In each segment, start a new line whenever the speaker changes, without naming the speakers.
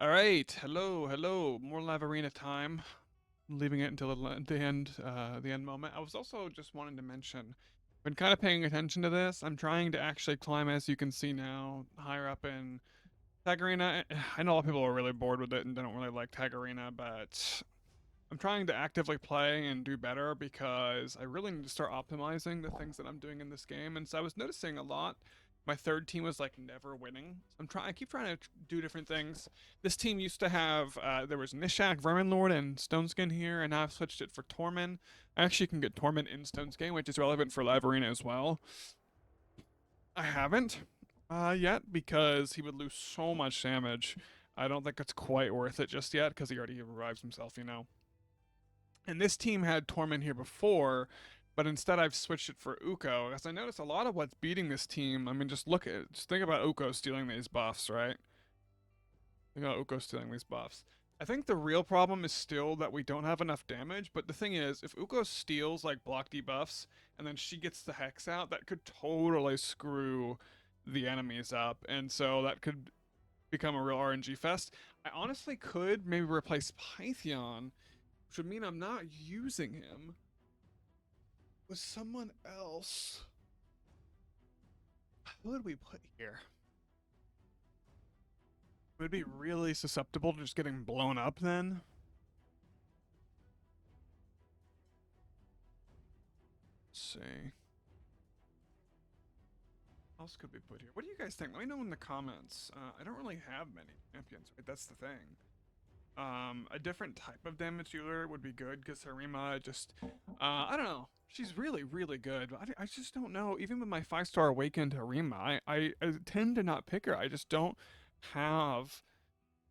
All right, hello. More live arena time. Leaving it until the end moment. I was also just wanting to mention, been kind of paying attention to this. I'm trying to actually climb, as you can see now, higher up in Tag Arena. I know a lot of people are really bored with it and don't really like Tag Arena, but I'm trying to actively play and do better because I really need to start optimizing the things that I'm doing in this game. And so I was noticing a lot. My third team was like never winning. I keep trying to do different things. This team used to have there was Nishak, Vermin Lord, and Stoneskin here, and now I've switched it for Torment. I actually can get Torment in Stoneskin, which is relevant for Live Arena as well. I haven't yet because he would lose so much damage. I don't think it's quite worth it just yet because he already revives himself. And this team had Torment here before, but instead I've switched it for Uko. As I notice a lot of what's beating this team, I mean, just think about Uko stealing these buffs, right? Think about Uko stealing these buffs. I think the real problem is still that we don't have enough damage, but the thing is, if Uko steals like block debuffs and then she gets the Hex out, that could totally screw the enemies up, and so that could become a real RNG fest. I honestly could maybe replace Pythion, which would mean I'm not using him with someone else. Who would we put here? Would be really susceptible to just getting blown up then. Let's see. What else could we put here? What do you guys think? Let me know in the comments. I don't really have many champions, right? That's the thing. A different type of damage dealer would be good because Harima just, I don't know. She's really good. But I just don't know. Even with my 5-star awakened Harima, I tend to not pick her. Have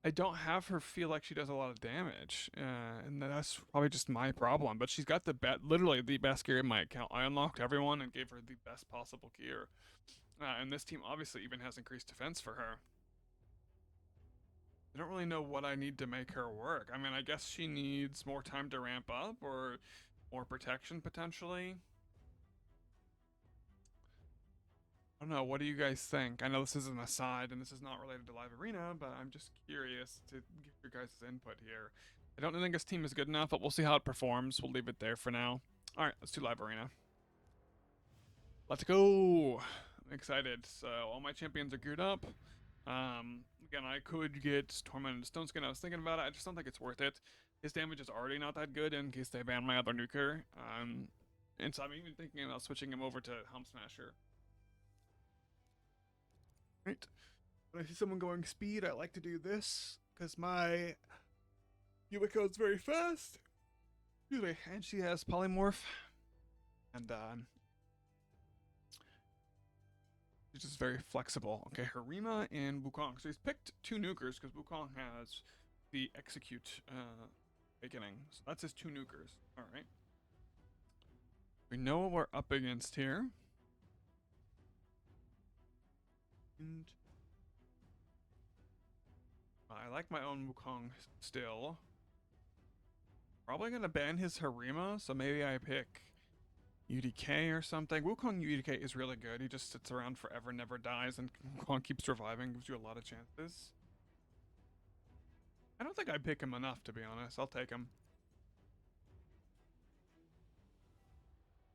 I don't have her feel like she does a lot of damage, and that's probably just my problem. But she's got literally the best gear in my account. I unlocked everyone and gave her the best possible gear, and this team obviously even has increased defense for her. I don't really know what I need to make her work. I mean, I guess she needs more time to ramp up or more protection potentially. I don't know. What do you guys think? I know this is an aside and this is not related to Live Arena, but I'm just curious to get your guys' input here. I don't think this team is good enough, but we'll see how it performs. We'll leave it there for now. All right, let's do Live Arena. Let's go. I'm excited. So all my champions are geared up. Again, I could get Torment and Stoneskin. I was thinking about it. I just don't think it's worth it. His damage is already not that good in case they ban my other nuker. And so I'm even thinking about switching him over to Hump Smasher. Right. When I see someone going speed, I like to do this because my Yumiko is very fast. Excuse me. And she has polymorph. And she's just very flexible. Okay, Harima and Wukong. So he's picked two nukers because Wukong has the execute awakening. So that's his two nukers. Alright. We know what we're up against here. And I like my own Wukong still. Probably gonna ban his Harima, so maybe I pick UDK or something. Wukong UDK is really good. He just sits around forever, never dies, and Wukong keeps reviving, gives you a lot of chances. I don't think I pick him enough, to be honest. I'll take him.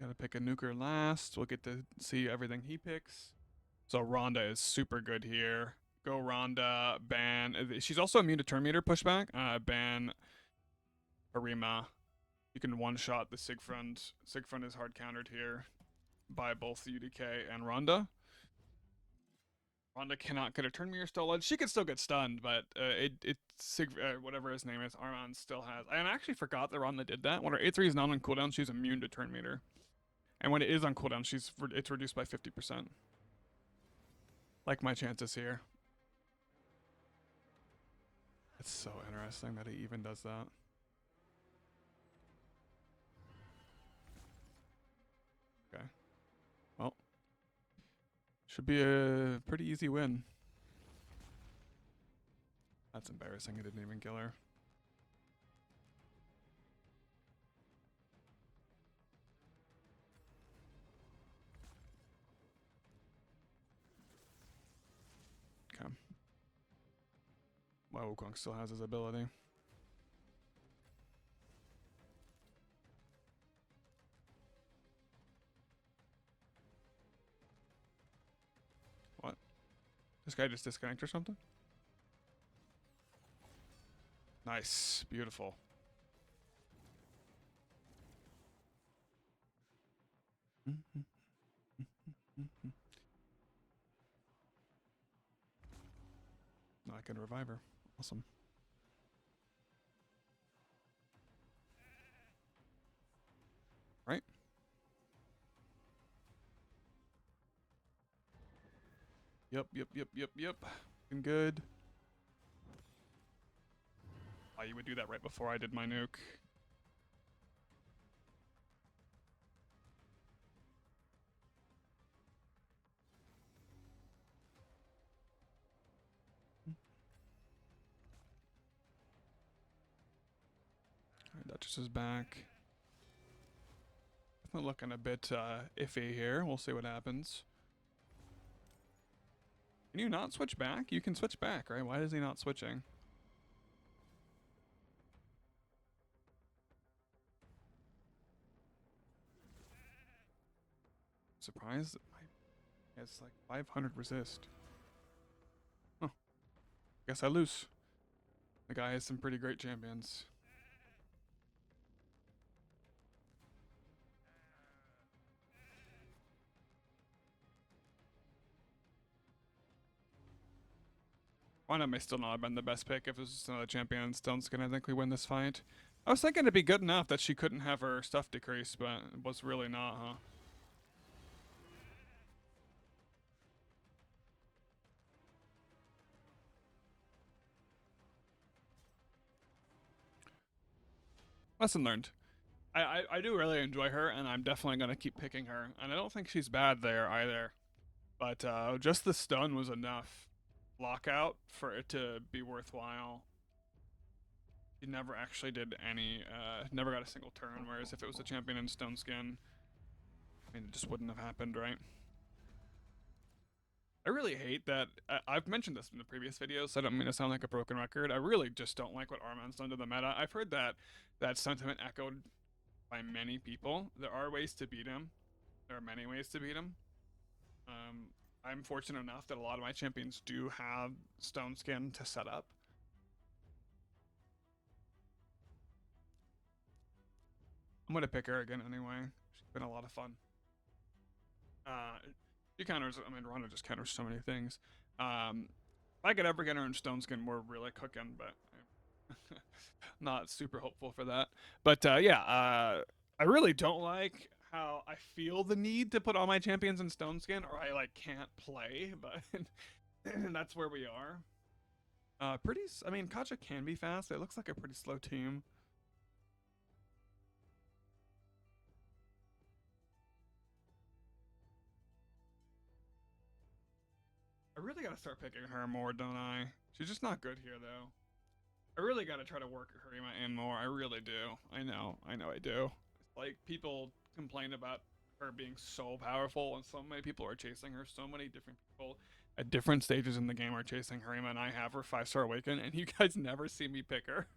Gotta pick a nuker last. We'll get to see everything he picks. So Rhonda is super good here. Go Rhonda, ban. She's also immune to turn meter pushback. Ban Harima. You can one-shot the Sigfrind. Sigfrind is hard countered here by both UDK and Rhonda. Rhonda cannot get a turn meter stolen. She can still get stunned, but whatever his name is, Armanz still has. I actually forgot that Rhonda did that. When her A3 is not on cooldown, she's immune to turn meter. And when it is on cooldown, it's reduced by 50%. Like my chances here. It's so interesting that he even does that. Okay. Well, should be a pretty easy win. That's embarrassing. I didn't even kill her. Okay. Wow, Wukong still has his ability. What? This guy just disconnect or something? Nice. Beautiful. I can revive her. Awesome. Right? Yep. Looking good. Oh, you would do that right before I did my nuke. Alright, Duchess is back. Definitely looking a bit iffy here. We'll see what happens. Can you not switch back? You can switch back, right? Why is he not switching? Surprised? It's like 500 resist. Huh. Guess I lose. The guy has some pretty great champions. Why not may still not have been the best pick if it was just another champion and stoneskin. I think we win this fight. I was thinking it'd be good enough that she couldn't have her stuff decrease, but it was really not, huh? Lesson learned. I do really enjoy her, and I'm definitely going to keep picking her. And I don't think she's bad there either. But just the stun was enough lockout for it to be worthwhile. He never actually did any, never got a single turn, whereas if it was a champion in stoneskin, I mean, it just wouldn't have happened, right? I really hate that. I've mentioned this in the previous videos, so I don't mean to sound like a broken record. I really just don't like what Armanz done to the meta. I've heard that sentiment echoed by many people. There are ways to beat him. There are many ways to beat him. I'm fortunate enough that a lot of my champions do have stoneskin to set up. I'm gonna pick her again anyway. She's been a lot of fun. She counters. I mean, Rana just counters so many things. If I could ever get her in stoneskin, we're really cooking. But I'm not super hopeful for that. But I really don't like how I feel the need to put all my champions in stoneskin, or I like can't play. But that's where we are. I mean, Kacha can be fast. It looks like a pretty slow team. I really gotta start picking her more, don't I? She's just not good here, though. I really gotta try to work Harima in more. I really do. I know I do. It's like people complain about her being so powerful, and so many people are chasing her. So many different people at different stages in the game are chasing Harima, and I have her 5-star awaken, and you guys never see me pick her.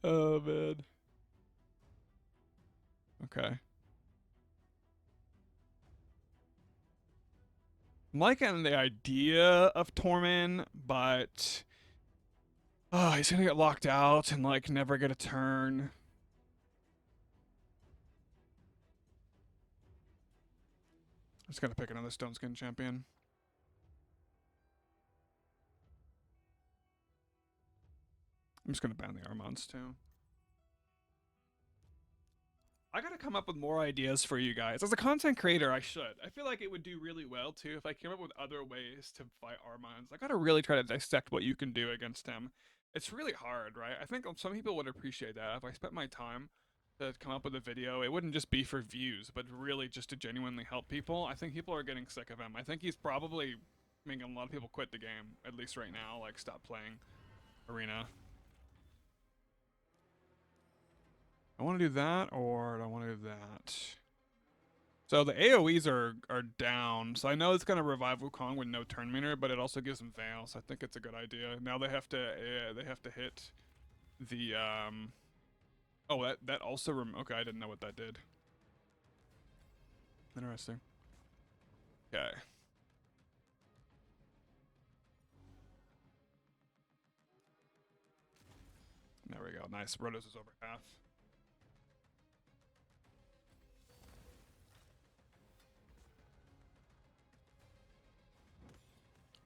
Oh man. Okay. I'm liking the idea of Tormin, but oh, he's gonna get locked out and like never get a turn. I'm just gonna pick another stoneskin champion. I'm just gonna ban the Armanz too. I gotta come up with more ideas for you guys. As a content creator, I should. I feel like it would do really well too if I came up with other ways to fight Armanz. I gotta really try to dissect what you can do against him. It's really hard, right? I think some people would appreciate that if I spent my time to come up with a video. It wouldn't just be for views, but really just to genuinely help people. I think people are getting sick of him. I think he's probably making a lot of people quit the game, at least right now, like stop playing Arena. I want to do that, or I want to do that. So the AoEs are down. So I know it's gonna revive Wukong with no turn meter, but it also gives them Veil. So I think it's a good idea. Now they have to hit the Oh, that also okay. I didn't know what that did. Interesting. Okay. There we go. Nice. Rotos is over half.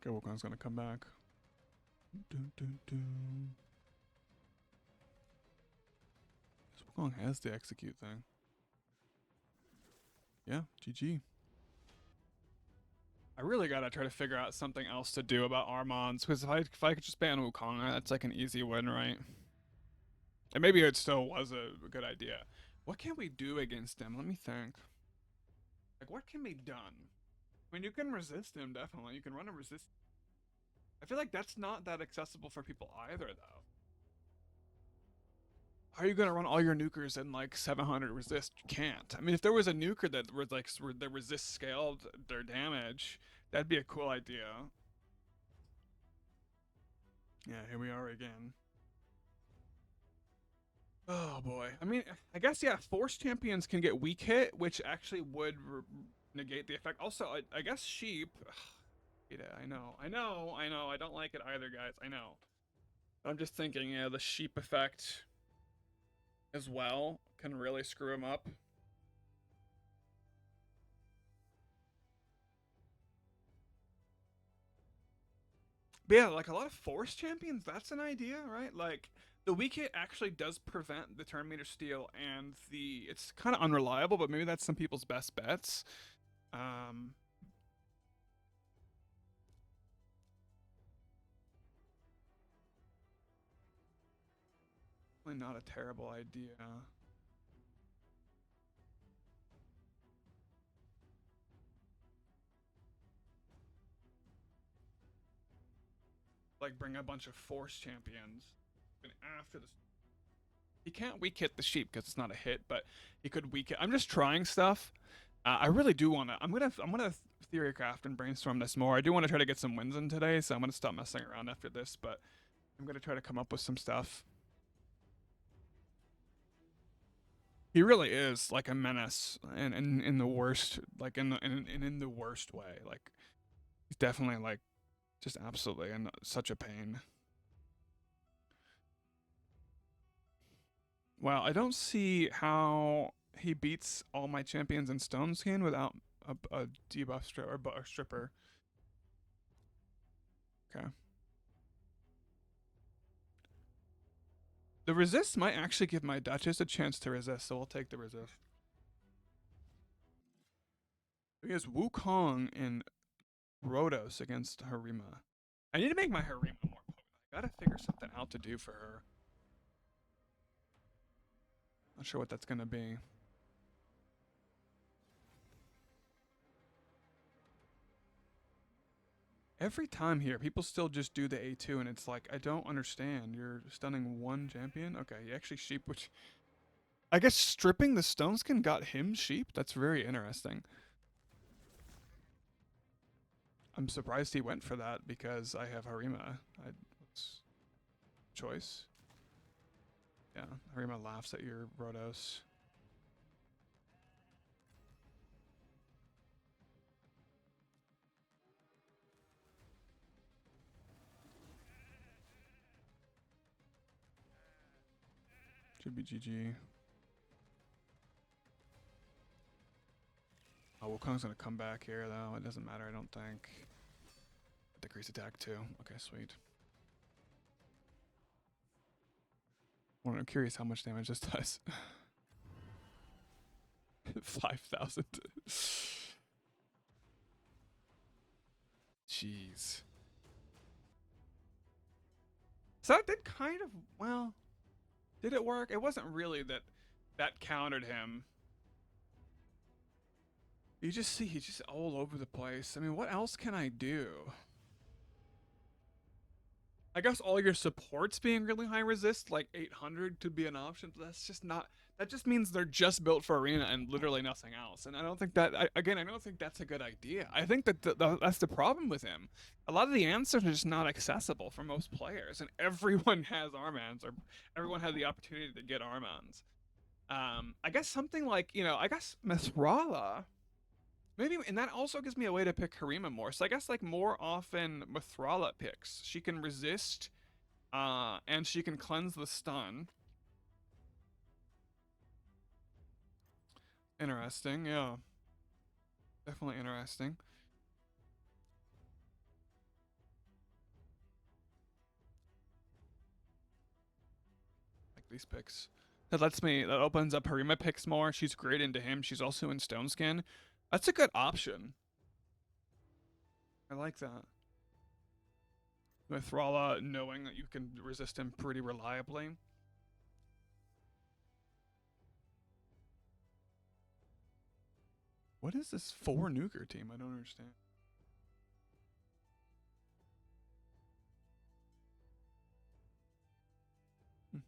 Okay, Wukong's gonna come back. Dun, dun, dun. Wukong has the execute thing. Yeah, GG. I really gotta try to figure out something else to do about Armanz, because if I could just ban Wukong, that's like an easy win, right? And maybe it still was a good idea. What can we do against him? Let me think. Like, what can be done? I mean, you can resist him, definitely. You can run a resist. I feel like that's not that accessible for people either, though. How are you gonna run all your nukers in like 700 resist? You can't. I mean, if there was a nuker that was like the resist scaled their damage, that'd be a cool idea. Yeah, here we are again. Oh boy. I mean, I guess yeah. Force champions can get weak hit, which actually would negate the effect. Also, I guess sheep. Yeah, I know. I don't like it either, guys. I know. I'm just thinking, yeah, the sheep effect as well can really screw him up. But yeah, like a lot of force champions, that's an idea, right? Like the weak hit actually does prevent the turn meter steal, and it's kind of unreliable, but maybe that's some people's best bets. Um, Probably not a terrible idea. Like bring a bunch of force champions, and after the he can't weak hit the sheep because it's not a hit, but he could weak hit. I'm just trying stuff. I really do want to. I'm gonna theory craft and brainstorm this more. I do want to try to get some wins in today, so I'm gonna stop messing around after this. But I'm gonna try to come up with some stuff. He really is like a menace, and in the worst, like in the worst way. Like he's definitely like just absolutely and such a pain. Well, I don't see how he beats all my champions in stoneskin without a debuff or stripper. Okay. The resist might actually give my Duchess a chance to resist, so we'll take the resist. He has Wukong and Rotos against Harima. I need to make my Harima more potent. I gotta figure something out to do for her. Not sure what that's gonna be. Every time here, people still just do the A2, and it's like, I don't understand. You're stunning one champion? Okay, he actually sheep, which... I guess stripping the stoneskin got him sheep? That's very interesting. I'm surprised he went for that, because I have Harima. Choice. Yeah, Harima laughs at your Rotos. Should be GG. Oh, Wukong's gonna come back here, though. It doesn't matter, I don't think. Decrease attack, too. Okay, sweet. Well, I'm curious how much damage this does. 5,000. Jeez. So that did kind of, well, did it work? It wasn't really that countered him. You just see he's just all over the place. I mean, what else can I do? I guess all your supports being really high resist, like 800, could be an option, but that's just not That just means they're just built for arena and literally nothing else. And I don't think that, again, I don't think that's a good idea. I think that that's the problem with him. A lot of the answers are just not accessible for most players, and everyone has Armanz, or everyone had the opportunity to get Armanz. I guess something like, I guess Mithrala, maybe, and that also gives me a way to pick Harima more. So I guess like more often Mithrala picks. She can resist, and she can cleanse the stun. Interesting, yeah. Definitely interesting. Like these picks. That opens up Harima picks more. She's great into him. She's also in Stoneskin. That's a good option. I like that. With Thrala knowing that you can resist him pretty reliably. What is this 4 nuker team? I don't understand. Hmm.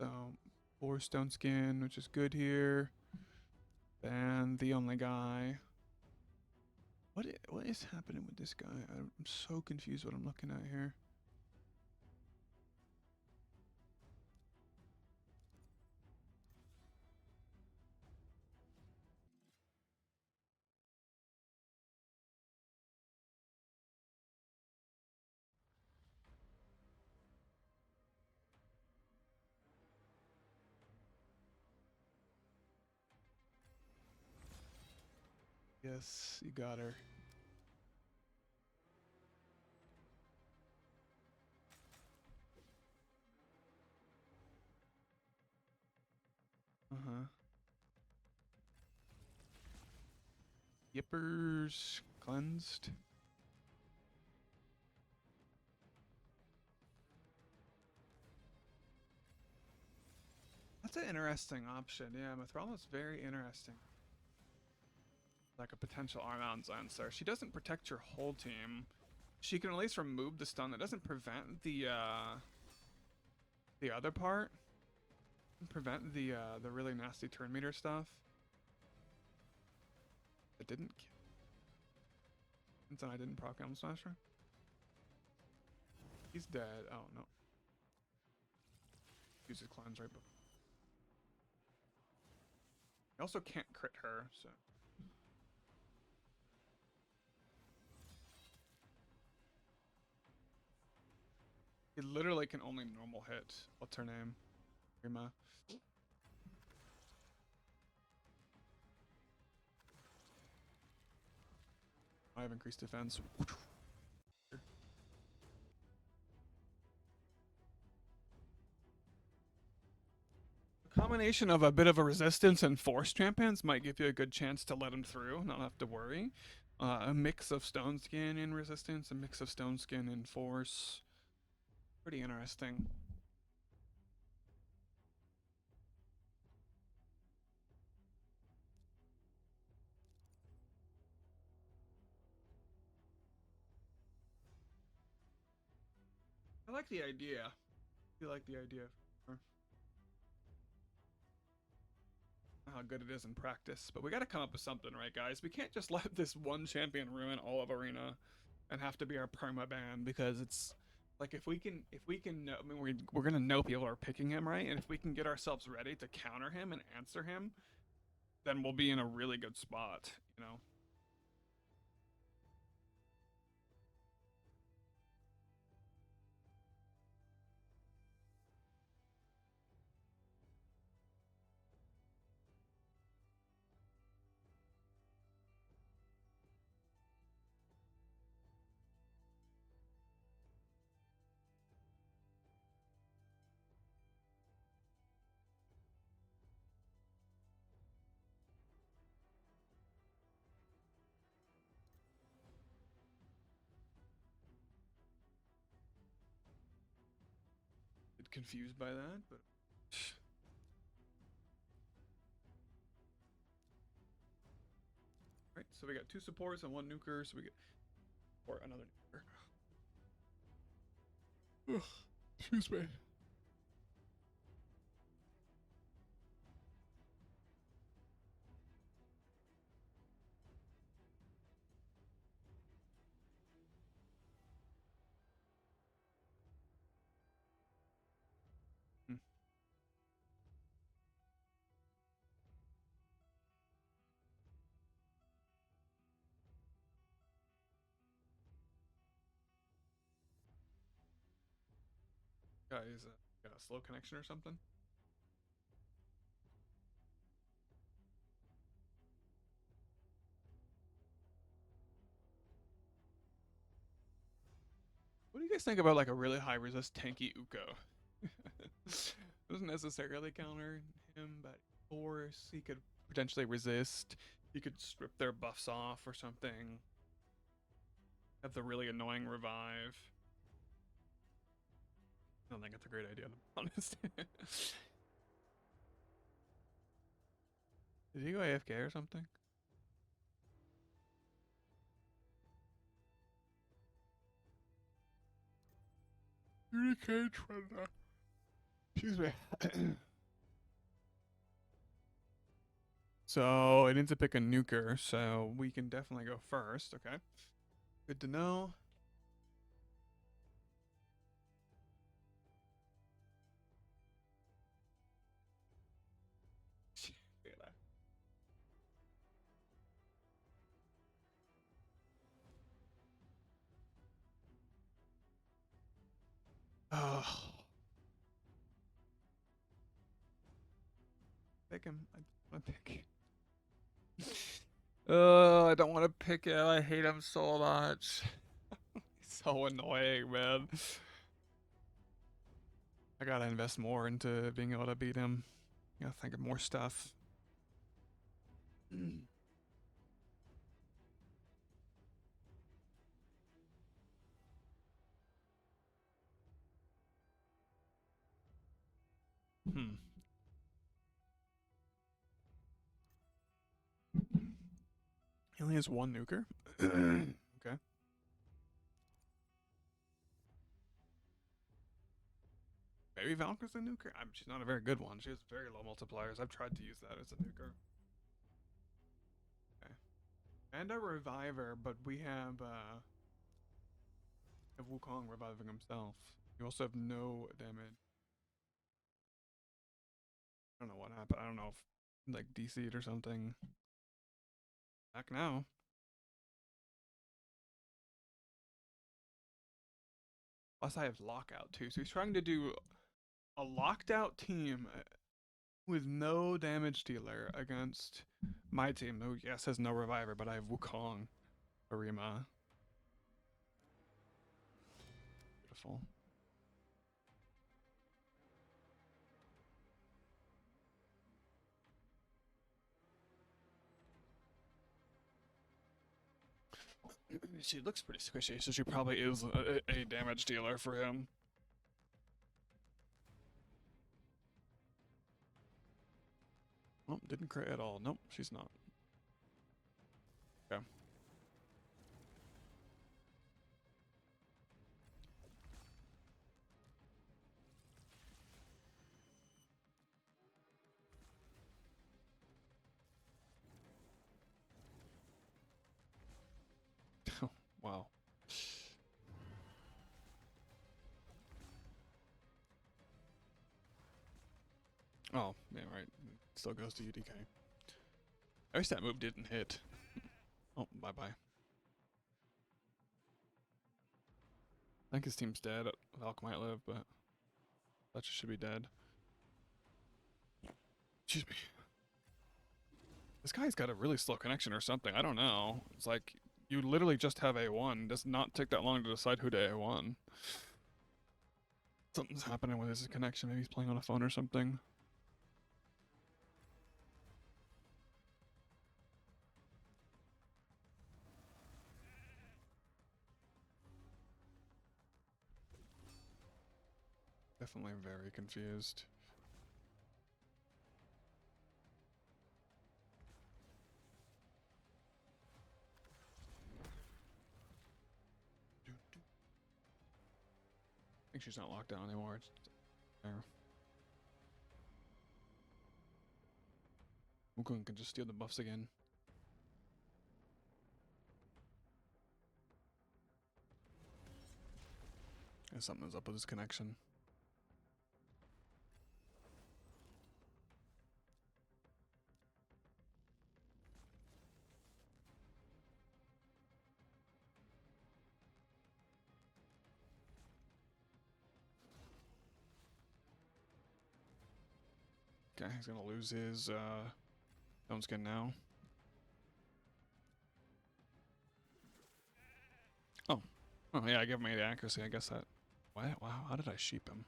So 4 Stoneskin, which is good here. And the only guy. What is happening with this guy? I'm so confused what I'm looking at here. Yes, you got her. Uh-huh. Yippers cleansed. That's an interesting option. Yeah, Mithrala's very interesting. Like a potential Armanz answer. She doesn't protect your whole team. She can at least remove the stun. That doesn't prevent the other part. Prevent the really nasty turn meter stuff. It didn't. Since I didn't proc Elm Smasher. He's dead. Oh no. Uses cleanse right before. I also can't crit her, so. He literally can only normal hit. What's her name? Rima. I have increased defense. A combination of a bit of a resistance and force champions might give you a good chance to let him through, not have to worry. A mix of stoneskin and resistance, a mix of stoneskin and force. Pretty interesting. I like the idea. I feel like the idea. How good it is in practice, but we got to come up with something, right, guys? We can't just let this one champion ruin all of arena and have to be our perma ban, because it's like if we can know, I mean, we're gonna know people are picking him, right? And if we can get ourselves ready to counter him and answer him, then we'll be in a really good spot, you know. Get confused by that, but right. So we got 2 supports and 1 nuker. So we get Or another nuker. Ugh, excuse me. Hmm. Guys, got a slow connection or something? What do you guys think about like a really high resist tanky Uko? Doesn't necessarily counter him, but force he could potentially resist. He could strip their buffs off or something. Have the really annoying revive. I don't think it's a great idea, to be honest. Did he go AFK or something? UDK Trenda. Excuse me. So it needs to pick a nuker, so we can definitely go first, okay? Good to know. Oh. Pick him. I want to pick. Oh, I don't want to pick him. I hate him so much. He's so annoying, man. I gotta invest more into being able to beat him. I gotta think of more stuff. Hmm. He only has one nuker. Okay. Maybe Valkyrie's a nuker. She's not a very good one. She has very low multipliers. I've tried to use that as a nuker. Okay. And a reviver, but we have Wukong reviving himself. You also have no damage. I don't know what happened. I don't know if like DC'd or something. Back now. Plus I have lockout too. So he's trying to do a locked out team with no damage dealer against my team, who yes has no reviver, but I have Wukong, Arima. Beautiful. She looks pretty squishy, so she probably is a damage dealer for him. Oh, didn't crit at all. Nope, she's not. Okay. Wow. Oh, yeah, right. Still goes to UDK. At least that move didn't hit. Oh, bye-bye. I think his team's dead. Valk might live, but that should be dead. Excuse me. This guy's got a really slow connection or something. I don't know. It's like you literally just have A1. It does not take that long to decide who to A1. Something's happening with his connection. Maybe he's playing on a phone or something. Definitely very confused. think she's not locked down anymore. It's there. Wukong can just steal the buffs again. And something's up with his connection. Okay, he's gonna lose his stoneskin now. Oh. Oh yeah, I give him 8 accuracy, I guess that. What? Wow, how did I sheep him?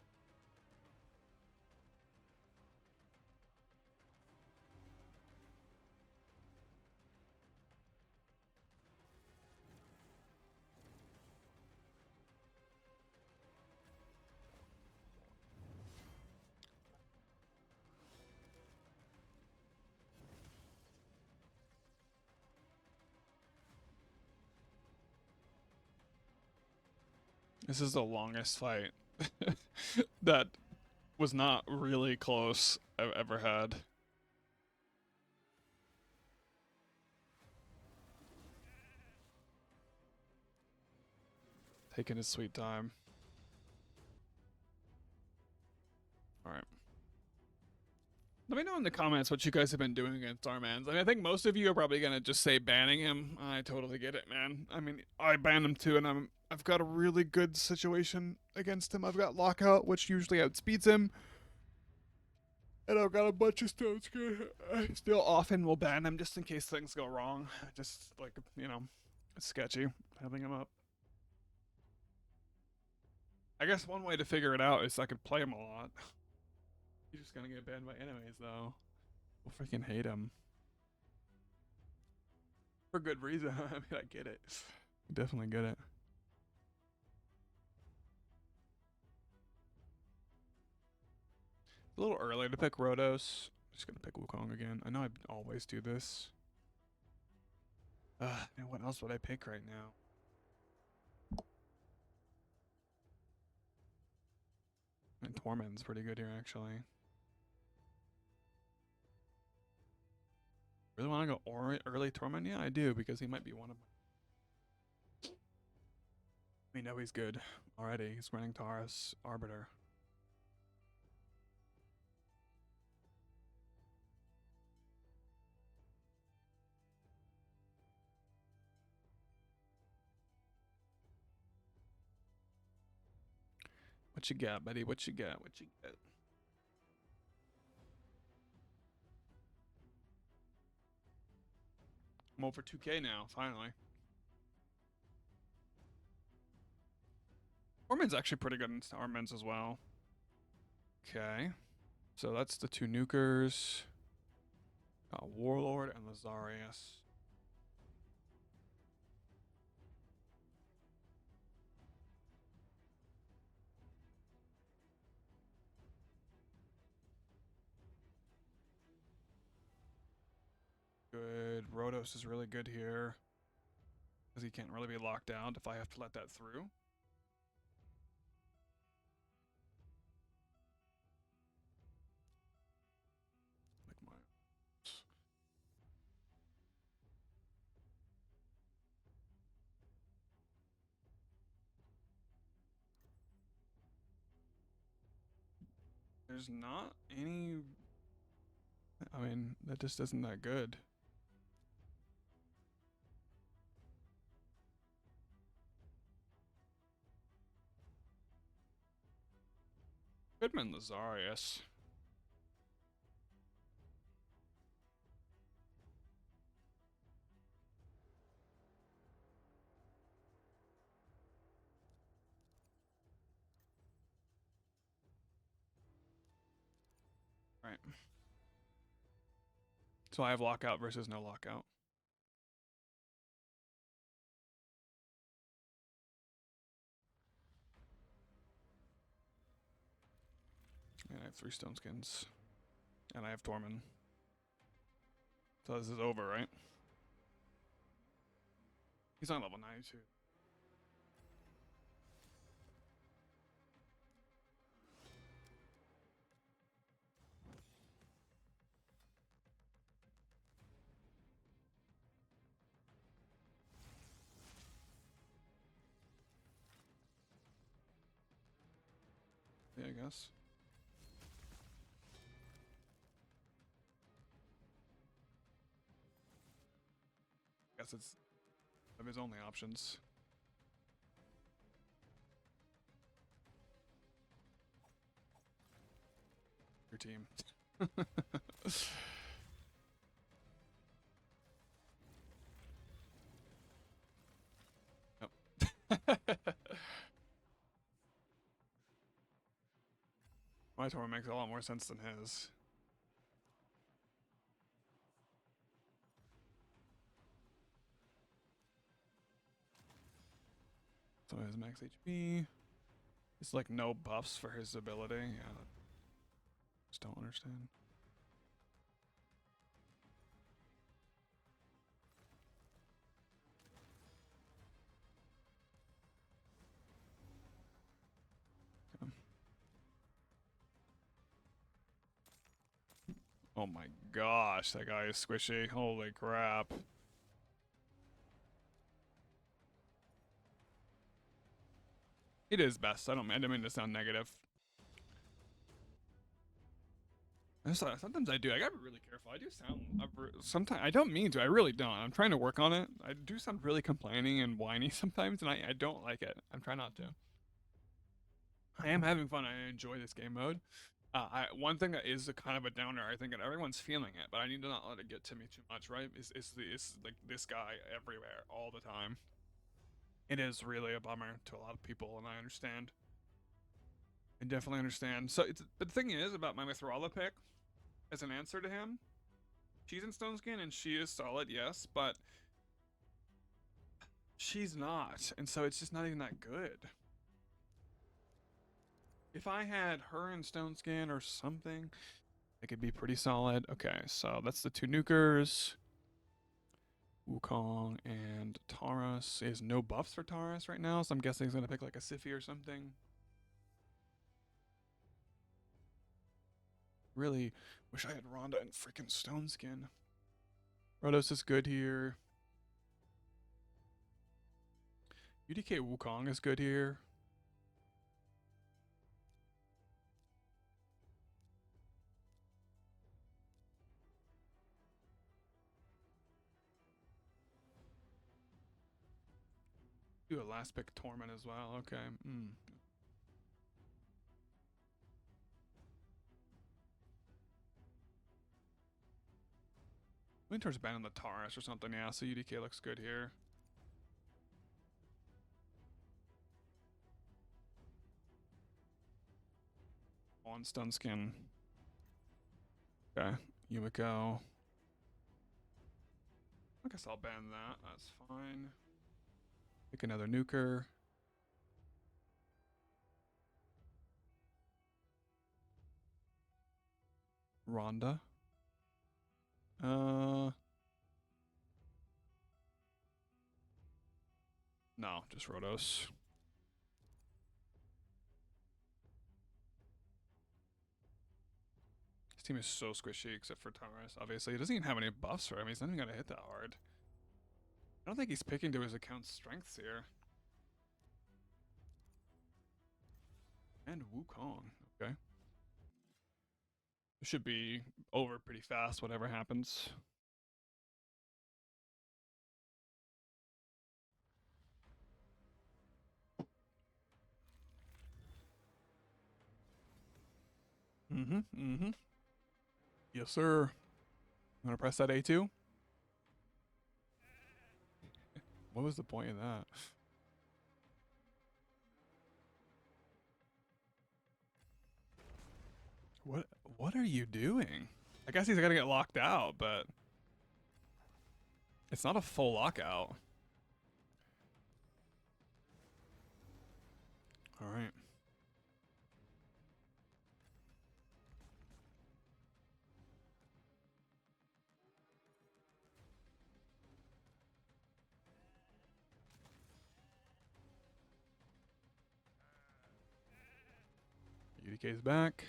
This is the longest fight that was not really close I've ever had. Taking his sweet time. Alright. Let me know in the comments what you guys have been doing against Armanz. I mean, I think most of you are probably gonna just say banning him. I totally get it, man. I mean, I banned him too, and I've got a really good situation against him. I've got Lockout, which usually outspeeds him. And I've got a bunch of stones. I still often will ban him just in case things go wrong. Just like, you know, it's sketchy having him up. I guess one way to figure it out is I could play him a lot. He's just gonna get banned by enemies, though. We'll freaking hate him. For good reason. I mean, I get it. Definitely get it. A little early to pick Rhodos. I'm just gonna pick Wukong again. I know I always do this. Man, what else would I pick right now? And Tormund's pretty good here, actually. Really want to go early Tormund? Yeah, I do, because he might be one of my... We know he's good already. He's running Taurus Arbiter. What you got, buddy? What you got? What you got? I'm over 2K now, finally. Ormond's actually pretty good in Armanz as well. Okay. So that's the 2 nukers. Warlord and Lazarius. Good. Rhodos is really good here. Because he can't really be locked out if I have to let that through. Like my... There's not any... I mean, that just isn't that good. Goodman Lazarius. Right. So I have lockout versus no lockout. And I have 3 stoneskins. And I have Tormund. So this is over, right? He's on level 92. guess. Guess it's one of his only options. Your team. Yep. My tour makes a lot more sense than his. So his max HP. It's like no buffs for his ability. Yeah. Just don't understand. Okay. Oh my gosh, that guy is squishy. Holy crap. It is best. I don't mean to sound negative. Sometimes I do. I gotta be really careful. I do sound. Sometimes I don't mean to. I really don't. I'm trying to work on it. I do sound really complaining and whiny sometimes, and I don't like it. I'm trying not to. I am having fun. I enjoy this game mode. One thing that is a kind of a downer, I think, and everyone's feeling it, but I need to not let it get to me too much. Right? Is like this guy everywhere all the time. It is really a bummer to a lot of people, and I understand. I definitely understand. So, but the thing is about my Mithrala pick, as an answer to him, she's in stoneskin and she is solid, yes, but she's not, and so it's just not even that good. If I had her in stoneskin or something, it could be pretty solid. Okay, so that's the two nukers. Wukong and Taurus. He has no buffs for Taurus right now, so I'm guessing he's gonna pick like a Siphi or something. Really wish I had Rhonda and freaking stoneskin. Rodos is good here. UDK Wukong is good here. Do a last pick Torment as well. Okay. Winter's banning the Taurus or something. Yeah, so UDK looks good here. On Stunskin. Okay. Yumiko. I guess I'll ban that. That's fine. Pick another nuker. Rhonda. No, just Rodos. His team is so squishy except for Taurus. Obviously, he doesn't even have any buffs for him. He's not even gonna hit that hard. I don't think he's picking to his account's strengths here. And Wukong. Okay. It should be over pretty fast, whatever happens. Yes, sir. I'm gonna press that A2. What was the point of that? What are you doing? I guess he's gonna get locked out, but it's not a full lockout. All right. UDK's back.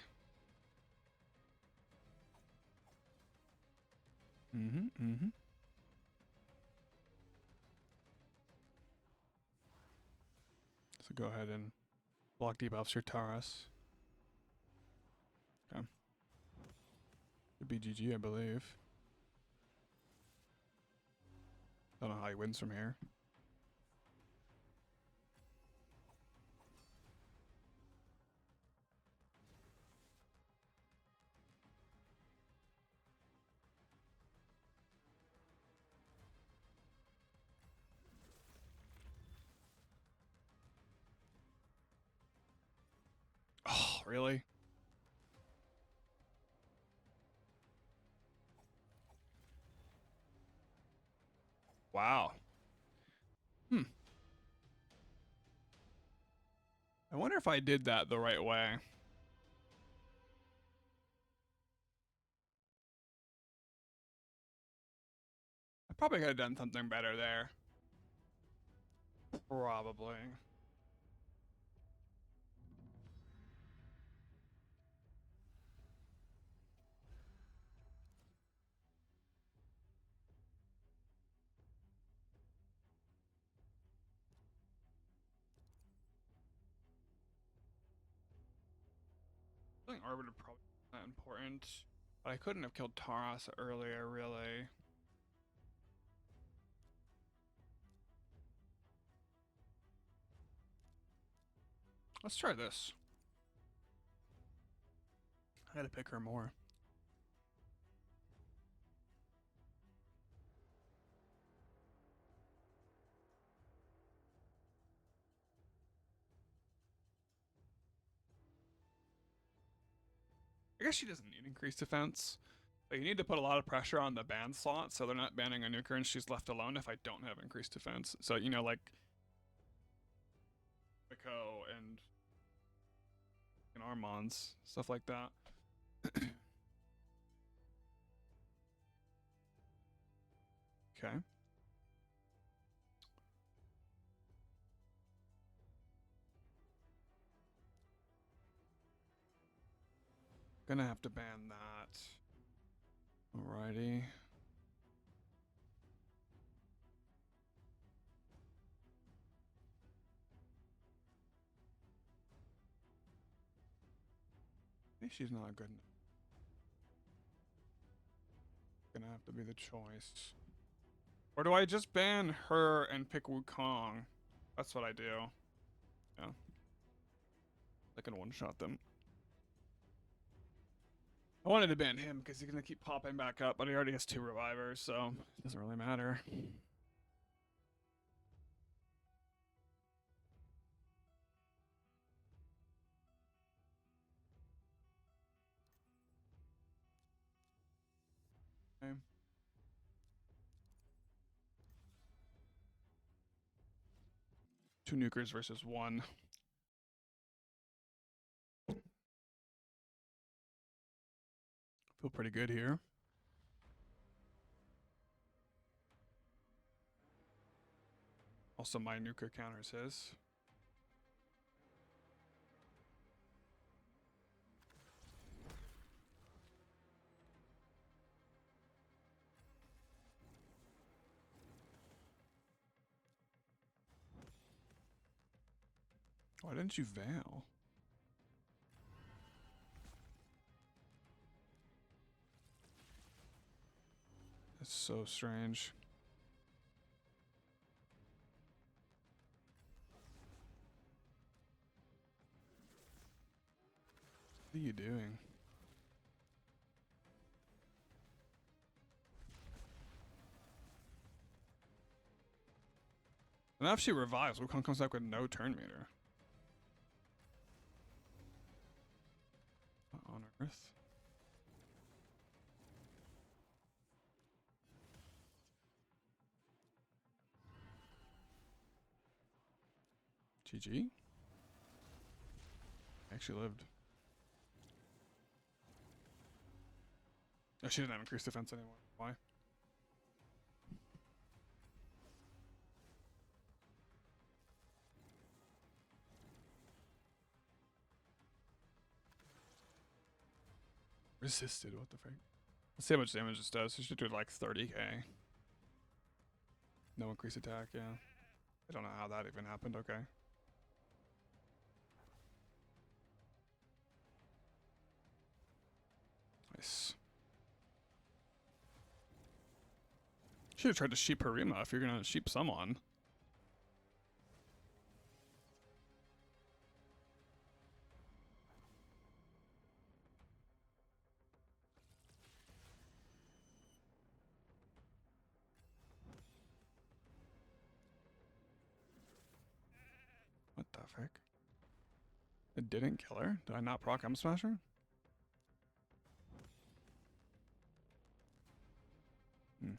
So go ahead and block debuffs your Taurus. Should be GG, I believe. Don't know how he wins from here. Oh, really? Wow. Hmm. I wonder if I did that the right way. I probably could have done something better there. Probably. I think Arbiter probably not important. But I couldn't have killed Taras earlier, really. Let's try this. I gotta pick her more. I guess she doesn't need increased defense. But you need to put a lot of pressure on the ban slot so they're not banning a nuker and she's left alone if I don't have increased defense. So, you know, like Miko and Armanz, stuff like that. Okay. Gonna have to ban that. Alrighty. Maybe she's not good enough. Gonna have to be the choice. Or do I just ban her and pick Wukong? That's what I do. Yeah. I can one-shot them. I wanted to ban him because he's gonna keep popping back up, but he already has 2 revivers, so it doesn't really matter. Okay. 2 nukers versus 1. Feel pretty good here. Also, my nuker counters his. Why didn't you Veil? That's so strange. What are you doing? Now if she revives, Wukong comes back with no turn meter. What on earth? GG? Actually lived. Oh, she didn't have increased defense anymore. Why? Resisted, what the frick? Let's see how much damage this does. She should do like 30k. No increased attack, yeah. I don't know how that even happened, okay. Nice. Should have tried to sheep Harima if you're gonna sheep someone. What the frick? It didn't kill her? Did I not proc M Smasher? Hmm.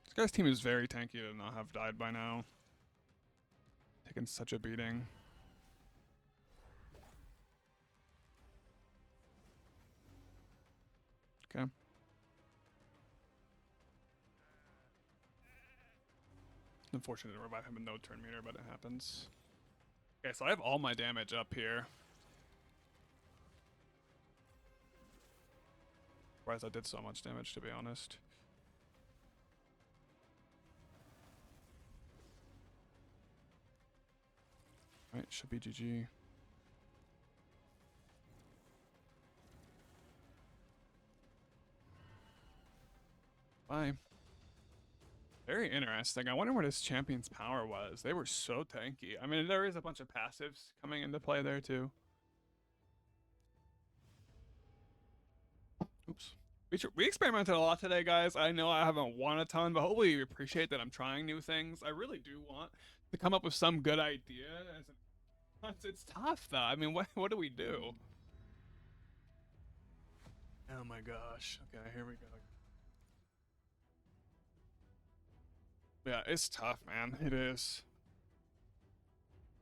This guy's team is very tanky to not have died by now. Taking such a beating. Okay. Unfortunate to revive him with no turn meter, but it happens. Okay, so I have all my damage up here. Surprised I did so much damage, to be honest. Right, should be GG. Bye. Very interesting. I wonder what his champion's power was. They were so tanky. I mean, there is a bunch of passives coming into play there, too. Oops. We experimented a lot today, guys. I know I haven't won a ton, but hopefully you appreciate that I'm trying new things. I really do want to come up with some good idea. It's tough, though. I mean, what do we do? Oh my gosh. Okay, here we go. Yeah, it's tough, man. It is.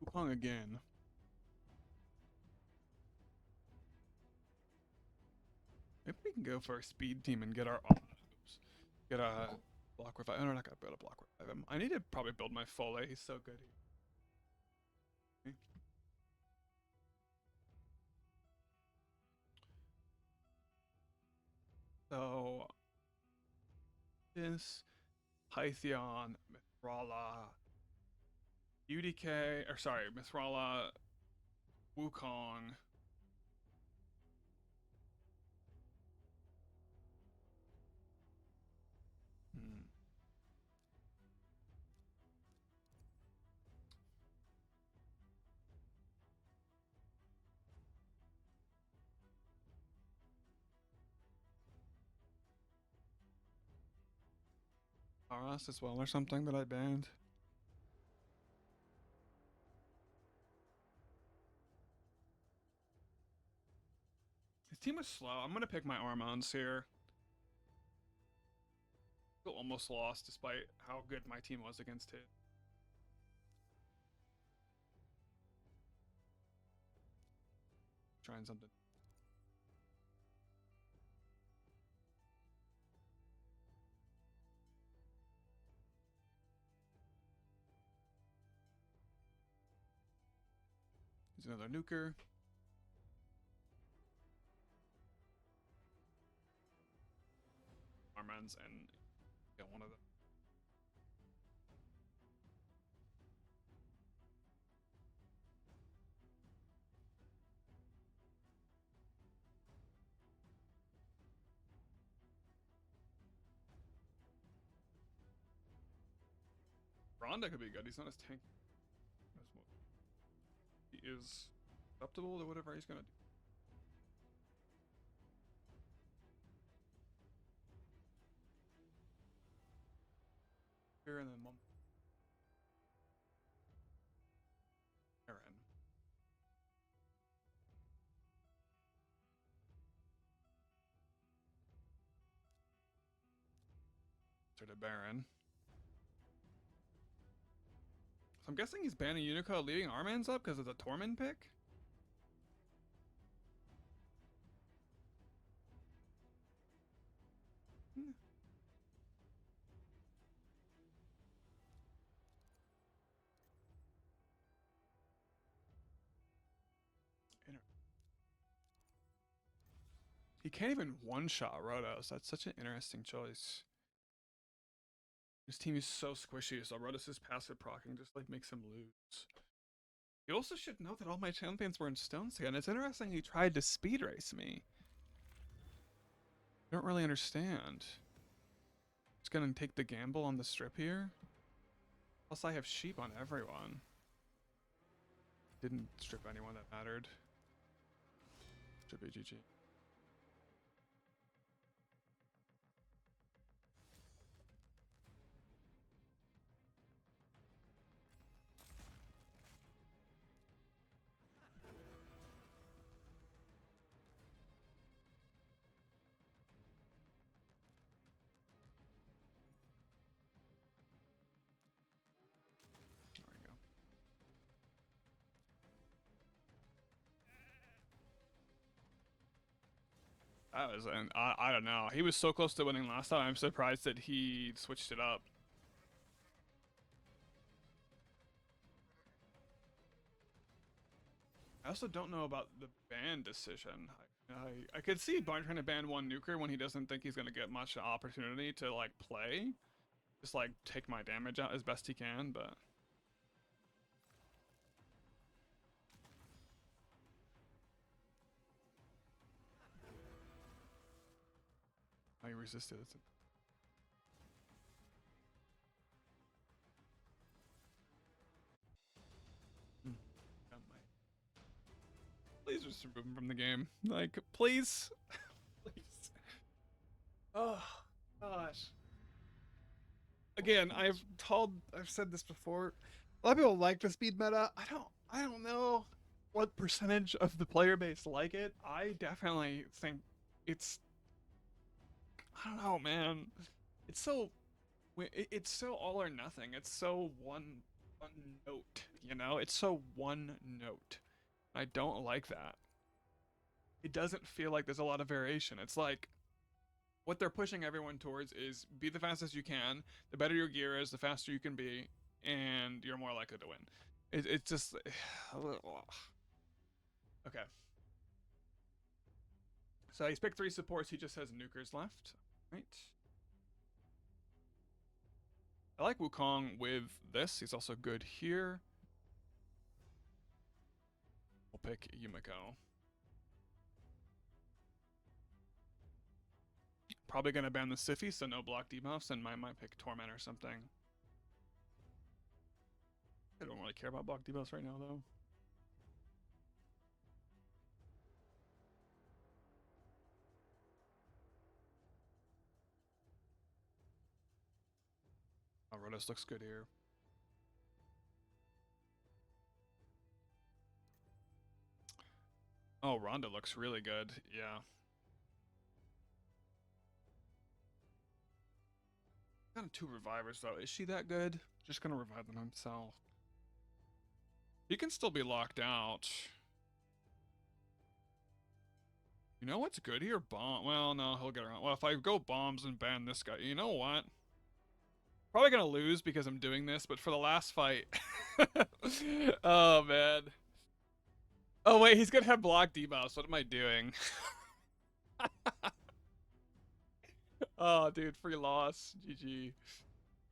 Wukong again. Maybe we can go for a speed team and get our oops, get a block revive. No, we're not gonna be able to block revive him. I need to probably build my Fole. He's so good. So this Pythion, Mithrala, UDK, or sorry, Mithrala, Wukong. Hmm. Aras as well or something that I banned. His team was slow. I'm gonna pick my Armanz here. Still almost lost despite how good my team was against it. Trying something. He's another nuker. Armanz and get one of them. Ronda could be good. He's not as tanky as what he is susceptible to whatever he's gonna do. Here and then Aaron. To the Baron. So I'm guessing he's banning Unico, leaving Armanz up because of the Tormund pick? Hmm. He can't even one-shot Rotos. That's such an interesting choice. His team is so squishy, so Rotos' passive proccing just like makes him lose. You also should know that all my champions were in stoneskin. It's interesting he tried to speed race me. I don't really understand. Just gonna take the gamble on the strip here. Plus I have sheep on everyone. Didn't strip anyone that mattered. Should be GG. There we go. That was an I don't know. He was so close to winning last time. I'm surprised that he switched it up. I also don't know about the ban decision. I could see Barn trying to ban one nuker when he doesn't think he's gonna get much opportunity to like play. Just like take my damage out as best he can, but I resisted it. Got my- Please just remove him from the game. Like, please. Please. Oh gosh. Again, I've said this before. A lot of people like the speed meta. I don't know what percentage of the player base like it. I definitely think it's I don't know, man. It's so it's so all or nothing. It's so one note, you know? It's so one note. I don't like that. It doesn't feel like there's a lot of variation. It's like what they're pushing everyone towards is be the fastest you can. The better your gear is, the faster you can be, and you're more likely to win. It's just okay. So he's picked 3 supports. He just has nukers left, right? I like Wukong with this. He's also good here. We'll pick Yumiko. Probably gonna ban the Siphi, so no block debuffs, and might pick Torment or something. I don't really care about block debuffs right now, though. Oh, Rotos looks good here. Oh, Ronda looks really good. Yeah. Got 2 revivers, though. Is she that good? Just gonna revive them himself. He can still be locked out. You know what's good here? Bomb. Well, no, he'll get around. Well, if I go bombs and ban this guy, you know what? Probably gonna lose because I'm doing this, but for the last fight. Oh, man. Oh, wait, he's gonna have block debuffs. What am I doing? Oh, dude, free loss. GG.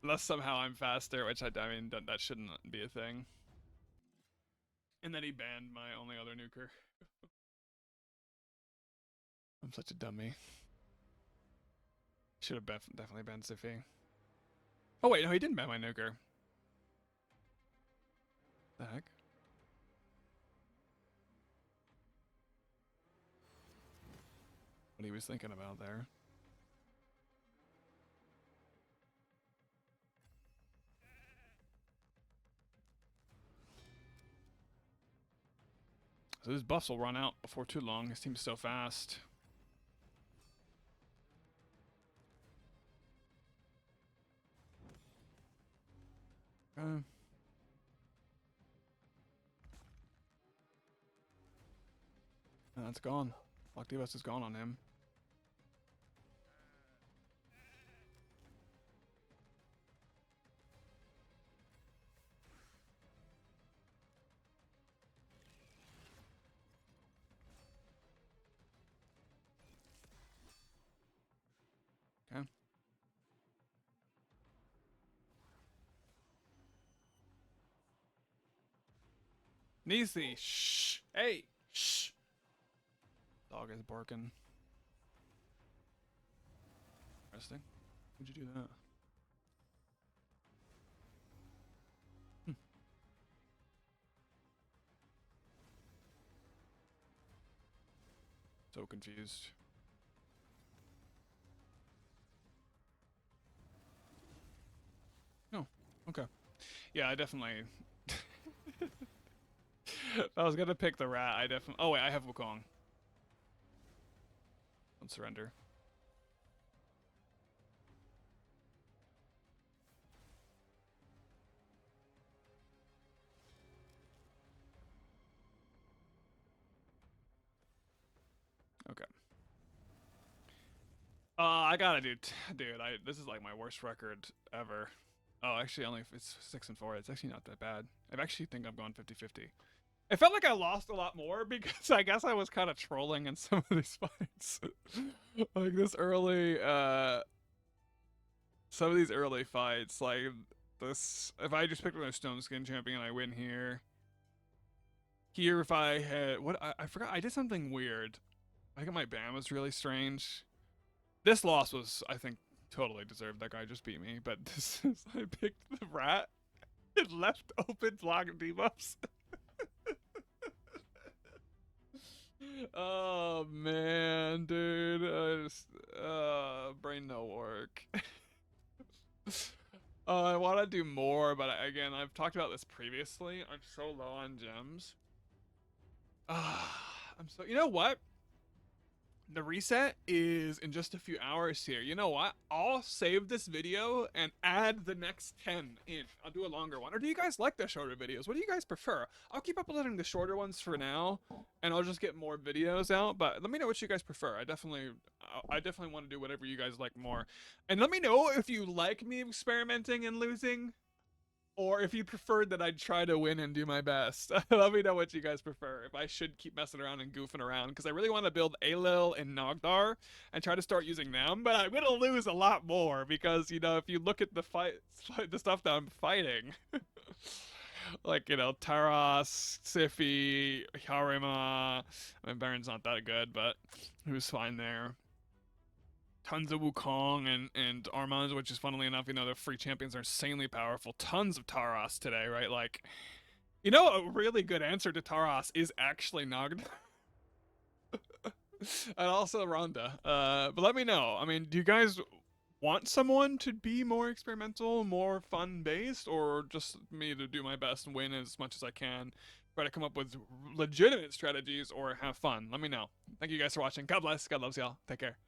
Unless somehow I'm faster, which I mean, that shouldn't be a thing. And then he banned my only other nuker. I'm such a dummy. Should have definitely banned Siphi. Oh, wait, no, he didn't ban my nuker. The heck? What he was thinking about there. So his buffs will run out before too long. His team's so fast. It's gone. Block debuffs is gone on him. Okay. Nisi, shh. Hey, shh. Dog is barking. Interesting. Why'd you do that? So confused. Oh, okay. Yeah, I definitely. I was gonna pick the rat. I definitely. Oh wait, I have Wukong. Don't surrender. Okay. I gotta do, dude. This is like my worst record ever. Oh, actually, only it's 6-4. It's actually not that bad. I actually think I'm going 50-50. It felt like I lost a lot more because I guess I was kind of trolling in some of these fights. Like this early, some of these early fights, like this. If I just picked another stoneskin champion, I win here. Here, if I had what I forgot, I did something weird. I think my ban was really strange. This loss was, I think, totally deserved. That guy just beat me. But this is, I picked the rat and left open block debuffs. Oh man, dude, I just brain no work. I want to do more, but again, I've talked about this previously. I'm so low on gems. I'm so. You know what? The reset is in just a few hours here. You know what? I'll save this video and add the next 10 in. I'll do a longer one. Or do you guys like the shorter videos? What do you guys prefer? I'll keep uploading the shorter ones for now, and I'll just get more videos out. But let me know what you guys prefer. I definitely want to do whatever you guys like more. And let me know if you like me experimenting and losing, or if you preferred that I'd try to win and do my best. Let me know what you guys prefer. If I should keep messing around and goofing around, because I really want to build Alil and Nogdar and try to start using them, but I'm gonna lose a lot more because if you look at the the stuff that I'm fighting, like Taras, Sify, Harima. I mean, Baron's not that good, but he was fine there. Tons of Wukong and Armanz, which is funnily enough, the free champions are insanely powerful. Tons of Taras today, right? Like, a really good answer to Taras is actually Nogd. And also Ronda. But let me know. I mean, do you guys want someone to be more experimental, more fun based, or just me to do my best and win as much as I can? Try to come up with legitimate strategies or have fun. Let me know. Thank you guys for watching. God bless. God loves y'all. Take care.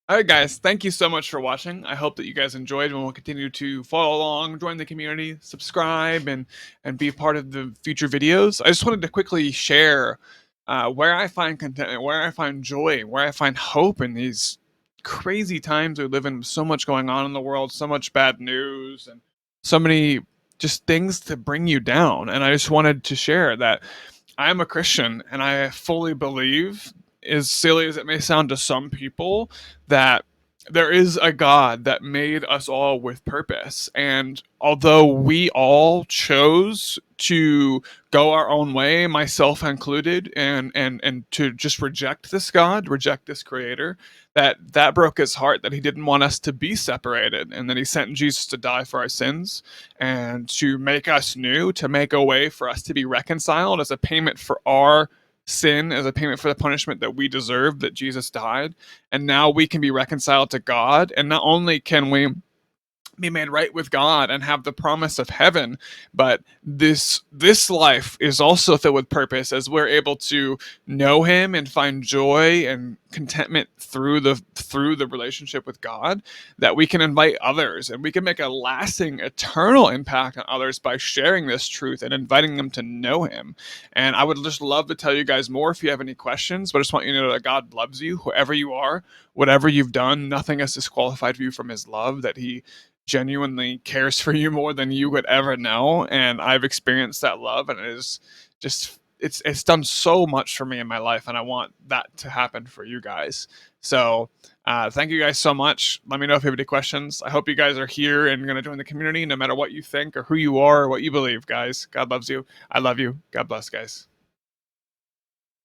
Alright guys, thank you so much for watching. I hope that you guys enjoyed and will continue to follow along, join the community, subscribe, and be part of the future videos. I just wanted to quickly share where I find contentment, where I find joy, where I find hope in these crazy times we live in, so much going on in the world, so much bad news, and so many just things to bring you down. And I just wanted to share that I am a Christian and I fully believe, as silly as it may sound to some people, that there is a God that made us all with purpose. And although we all chose to go our own way, myself included, and to just reject this God, reject this creator, that broke his heart, that he didn't want us to be separated, and that he sent Jesus to die for our sins and to make us new, to make a way for us to be reconciled as a payment for our sin, as a payment for the punishment that we deserve, that Jesus died. And now we can be reconciled to God. And not only can we be made right with God and have the promise of heaven, but this life is also filled with purpose as we're able to know him and find joy and contentment through the relationship with God, that we can invite others and we can make a lasting eternal impact on others by sharing this truth and inviting them to know him. And I would just love to tell you guys more if you have any questions, but I just want you to know that God loves you, whoever you are, whatever you've done. Nothing has disqualified you from his love, that he genuinely cares for you more than you would ever know. And I've experienced that love, and it is just it's done so much for me in my life, and I want that to happen for you guys. So thank you guys so much. Let me know if you have any questions. I hope you guys are here and going to join the community, no matter what you think or who you are or what you believe, guys. God loves you. I love you. God bless, guys.